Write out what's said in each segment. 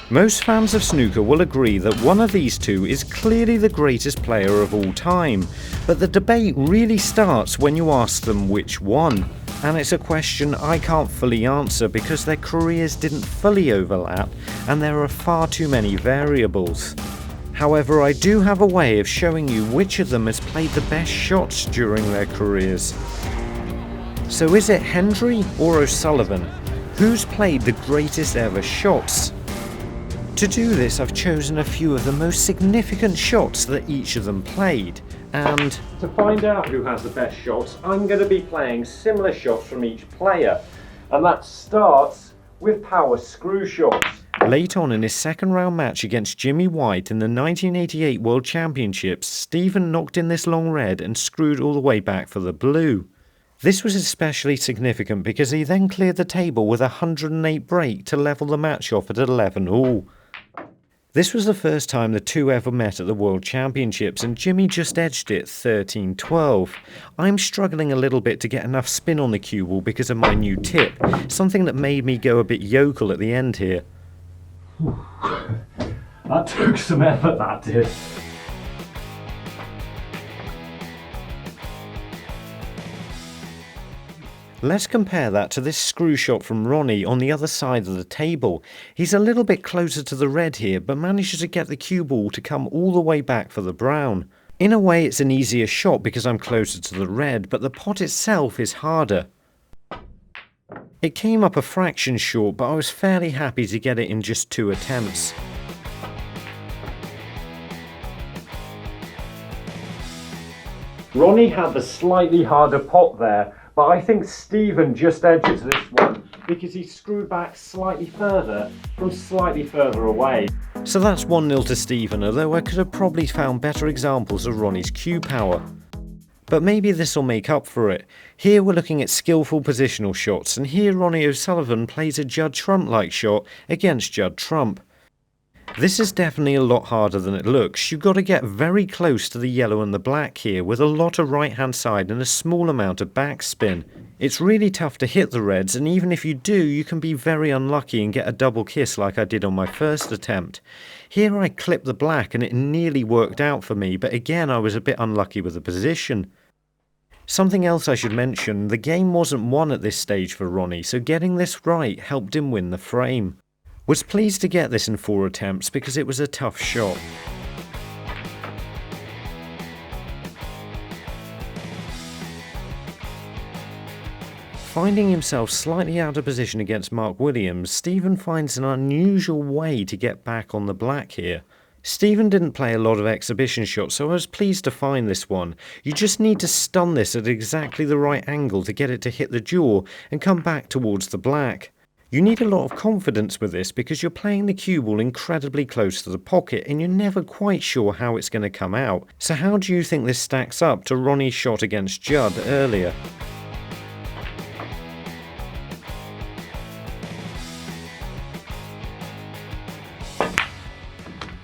Most fans of snooker will agree that one of these two is clearly the greatest player of all time, but the debate really starts when you ask them which one. And it's a question I can't fully answer because their careers didn't fully overlap and there are far too many variables. However, I do have a way of showing you which of them has played the best shots during their careers. So is it Hendry or O'Sullivan? Who's played the greatest ever shots? To do this, I've chosen a few of the most significant shots that each of them played, and to find out who has the best shots, I'm going to be playing similar shots from each player, and that starts with power screw shots. Late on in his second round match against Jimmy White in the 1988 World Championships, Stephen knocked in this long red and screwed all the way back for the blue. This was especially significant because he then cleared the table with a 108 break to level the match off at 11 all. This was the first time the two ever met at the World Championships and Jimmy just edged it 13-12. I'm struggling a little bit to get enough spin on the cue ball because of my new tip, something that made me go a bit yokel at the end here. That took some effort, that did. Let's compare that to this screw shot from Ronnie on the other side of the table. He's a little bit closer to the red here, but manages to get the cue ball to come all the way back for the brown. In a way, it's an easier shot because I'm closer to the red, but the pot itself is harder. It came up a fraction short, but I was fairly happy to get it in just 2 attempts. Ronnie had the slightly harder pot there, but I think Stephen just edges this one because he screwed back slightly further from slightly further away. So that's 1-0 to Stephen, although I could have probably found better examples of Ronnie's cue power. But maybe this will make up for it. Here we're looking at skillful positional shots, and here Ronnie O'Sullivan plays a Judd Trump-like shot against Judd Trump. This is definitely a lot harder than it looks. You've got to get very close to the yellow and the black here with a lot of right hand side and a small amount of backspin. It's really tough to hit the reds, and even if you do, you can be very unlucky and get a double kiss like I did on my first attempt. Here I clipped the black and it nearly worked out for me, but again I was a bit unlucky with the position. Something else I should mention, the game wasn't won at this stage for Ronnie, so getting this right helped him win the frame. Was pleased to get this in 4 attempts because it was a tough shot. Finding himself slightly out of position against Mark Williams, Stephen finds an unusual way to get back on the black here. Stephen didn't play a lot of exhibition shots, so I was pleased to find this one. You just need to stun this at exactly the right angle to get it to hit the jaw and come back towards the black. You need a lot of confidence with this because you're playing the cue ball incredibly close to the pocket and you're never quite sure how it's going to come out. So how do you think this stacks up to Ronnie's shot against Judd earlier?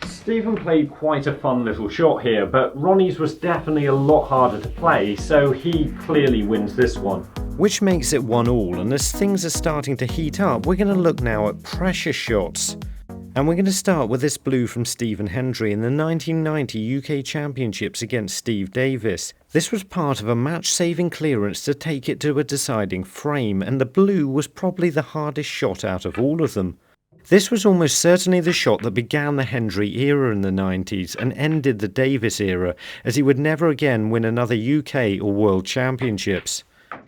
Stephen played quite a fun little shot here, but Ronnie's was definitely a lot harder to play, so he clearly wins this one. Which makes it 1-1, and as things are starting to heat up, we're going to look now at pressure shots. And we're going to start with this blue from Stephen Hendry in the 1990 UK Championships against Steve Davis. This was part of a match-saving clearance to take it to a deciding frame, and the blue was probably the hardest shot out of all of them. This was almost certainly the shot that began the Hendry era in the 90s and ended the Davis era, as he would never again win another UK or World Championships.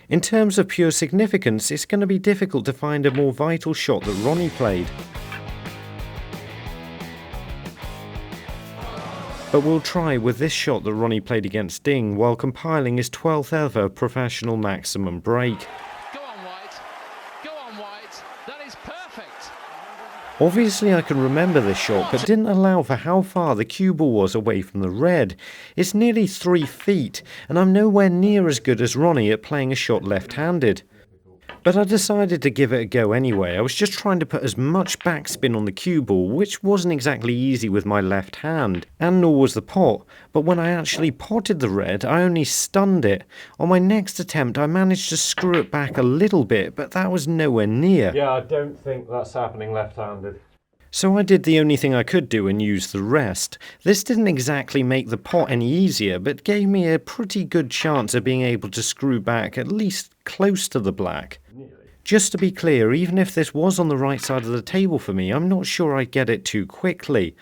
In terms of pure significance, it's going to be difficult to find a more vital shot that Ronnie played. But we'll try with this shot that Ronnie played against Ding while compiling his 12th ever professional maximum break. Go on, White. Go on, White. That is perfect. Obviously I can remember this shot, but didn't allow for how far the cue ball was away from the red. It's nearly 3 feet, and I'm nowhere near as good as Ronnie at playing a shot left-handed. But I decided to give it a go anyway. I was just trying to put as much backspin on the cue ball, which wasn't exactly easy with my left hand, and nor was the pot. But when I actually potted the red, I only stunned it. On my next attempt, I managed to screw it back a little bit, but that was nowhere near. Yeah, I don't think that's happening left-handed. So I did the only thing I could do and used the rest. This didn't exactly make the pot any easier, but gave me a pretty good chance of being able to screw back at least close to the black. Just to be clear, even if this was on the right side of the table for me, I'm not sure I'd get it too quickly.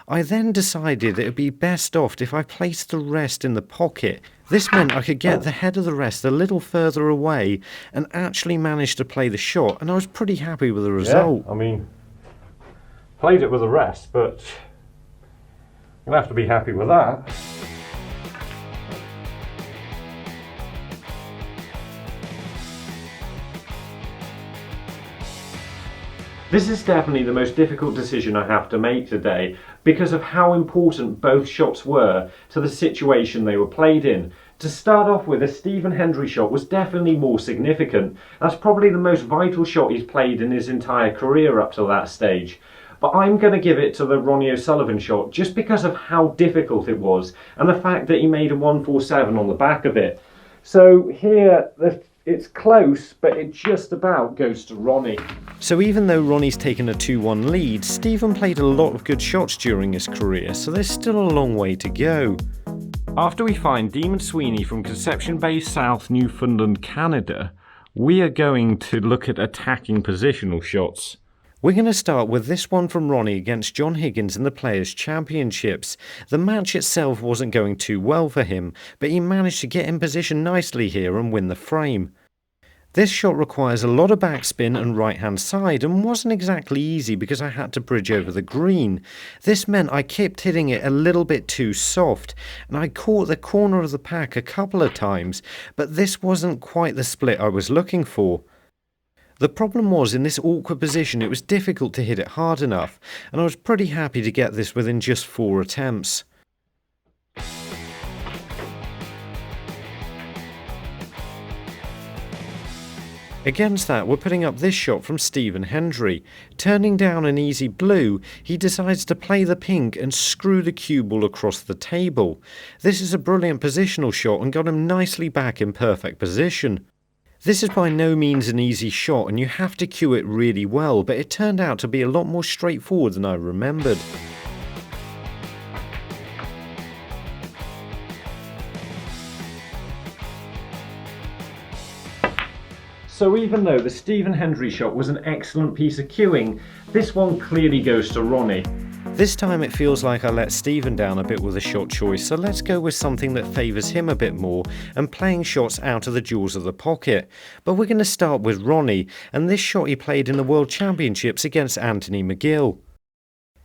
I then decided it would be best off if I placed the rest in the pocket. This meant I could get the head of the rest a little further away and actually manage to play the shot, and I was pretty happy with the result. Yeah, I mean, played it with the rest, but you'll have to be happy with that. This is definitely the most difficult decision I have to make today because of how important both shots were to the situation they were played in. To start off with, the Stephen Hendry shot was definitely more significant. That's probably the most vital shot he's played in his entire career up to that stage. But I'm going to give it to the Ronnie O'Sullivan shot just because of how difficult it was and the fact that he made a 147 on the back of it. So here, it's close, but it just about goes to Ronnie. So even though Ronnie's taken a 2-1 lead, Stephen played a lot of good shots during his career, so there's still a long way to go. After we find Demon Sweeney from Conception Bay, South Newfoundland, Canada, we are going to look at attacking positional shots. We're going to start with this one from Ronnie against John Higgins in the Players' Championships. The match itself wasn't going too well for him, but he managed to get in position nicely here and win the frame. This shot requires a lot of backspin and right-hand side and wasn't exactly easy because I had to bridge over the green. This meant I kept hitting it a little bit too soft, and I caught the corner of the pack a couple of times, but this wasn't quite the split I was looking for. The problem was, in this awkward position, it was difficult to hit it hard enough, and I was pretty happy to get this within just 4 attempts. Against that, we're putting up this shot from Stephen Hendry. Turning down an easy blue, he decides to play the pink and screw the cue ball across the table. This is a brilliant positional shot and got him nicely back in perfect position. This is by no means an easy shot and you have to cue it really well, but it turned out to be a lot more straightforward than I remembered. So even though the Stephen Hendry shot was an excellent piece of cueing, this one clearly goes to Ronnie. This time it feels like I let Stephen down a bit with a shot choice, so let's go with something that favours him a bit more and playing shots out of the jaws of the pocket. But we're going to start with Ronnie, and this shot he played in the World Championships against Anthony McGill.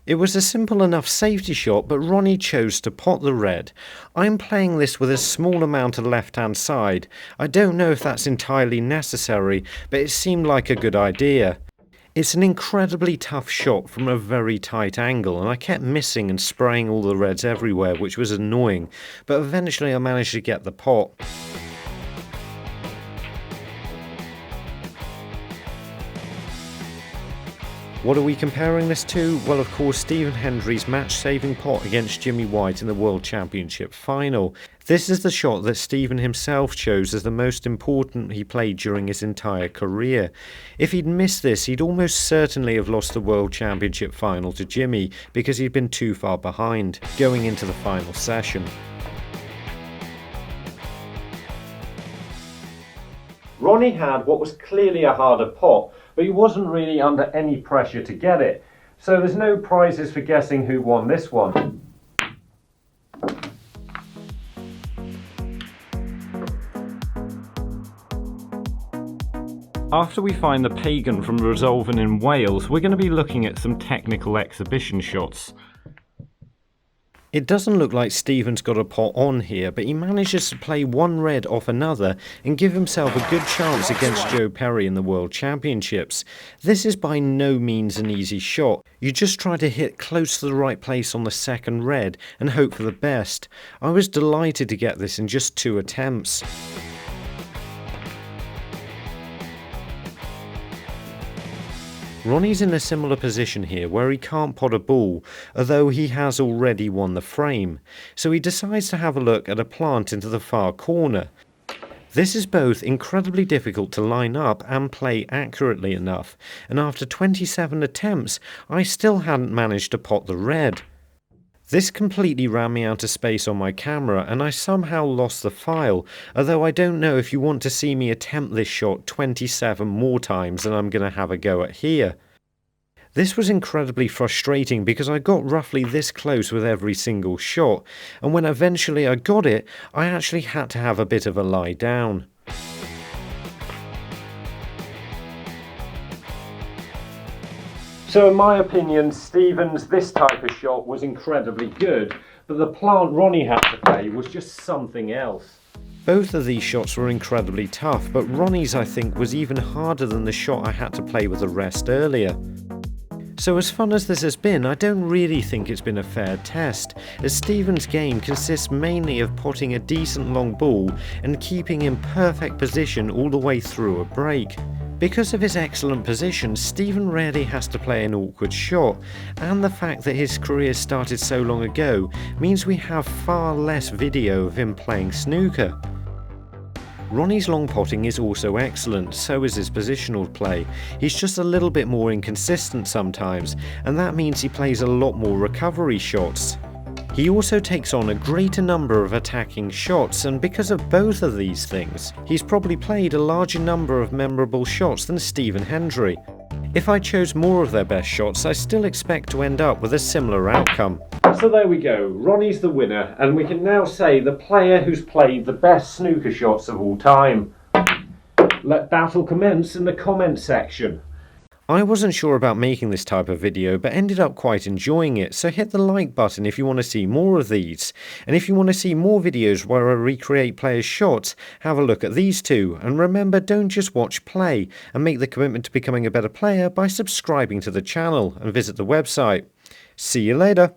It was a simple enough safety shot, but Ronnie chose to pot the red. I'm playing this with a small amount of left-hand side. I don't know if that's entirely necessary, but it seemed like a good idea. It's an incredibly tough shot from a very tight angle, and I kept missing and spraying all the reds everywhere, which was annoying, but eventually I managed to get the pot. What are we comparing this to? Well, of course, Stephen Hendry's match-saving pot against Jimmy White in the World Championship final. This is the shot that Stephen himself chose as the most important he played during his entire career. If he'd missed this, he'd almost certainly have lost the World Championship final to Jimmy because he'd been too far behind going into the final session. Ronnie had what was clearly a harder pot, but he wasn't really under any pressure to get it. So there's no prizes for guessing who won this one. After we find the Pagan from Resolven in Wales, we're going to be looking at some technical exhibition shots. It doesn't look like Stephen's got a pot on here, but he manages to play one red off another and give himself a good chance against Joe Perry in the World Championships. This is by no means an easy shot. You just try to hit close to the right place on the second red and hope for the best. I was delighted to get this in just 2 attempts. Ronnie's in a similar position here where he can't pot a ball, although he has already won the frame, so he decides to have a look at a plant into the far corner. This is both incredibly difficult to line up and play accurately enough, and after 27 attempts, I still hadn't managed to pot the red. This completely ran me out of space on my camera, and I somehow lost the file, although I don't know if you want to see me attempt this shot 27 more times than I'm going to have a go at here. This was incredibly frustrating because I got roughly this close with every single shot, and when eventually I got it, I actually had to have a bit of a lie down. So in my opinion, Stephen's this type of shot was incredibly good, but the plant Ronnie had to play was just something else. Both of these shots were incredibly tough, but Ronnie's I think was even harder than the shot I had to play with the rest earlier. So as fun as this has been, I don't really think it's been a fair test, as Stephen's game consists mainly of potting a decent long ball and keeping in perfect position all the way through a break. Because of his excellent position, Stephen rarely has to play an awkward shot, and the fact that his career started so long ago means we have far less video of him playing snooker. Ronnie's long potting is also excellent, so is his positional play. He's just a little bit more inconsistent sometimes, and that means he plays a lot more recovery shots. He also takes on a greater number of attacking shots, and because of both of these things, he's probably played a larger number of memorable shots than Stephen Hendry. If I chose more of their best shots, I still expect to end up with a similar outcome. So there we go, Ronnie's the winner, and we can now say the player who's played the best snooker shots of all time. Let battle commence in the comments section. I wasn't sure about making this type of video, but ended up quite enjoying it, so hit the like button if you want to see more of these. And if you want to see more videos where I recreate players' shots, have a look at these two. And remember, don't just watch play, and make the commitment to becoming a better player by subscribing to the channel and visit the website. See you later.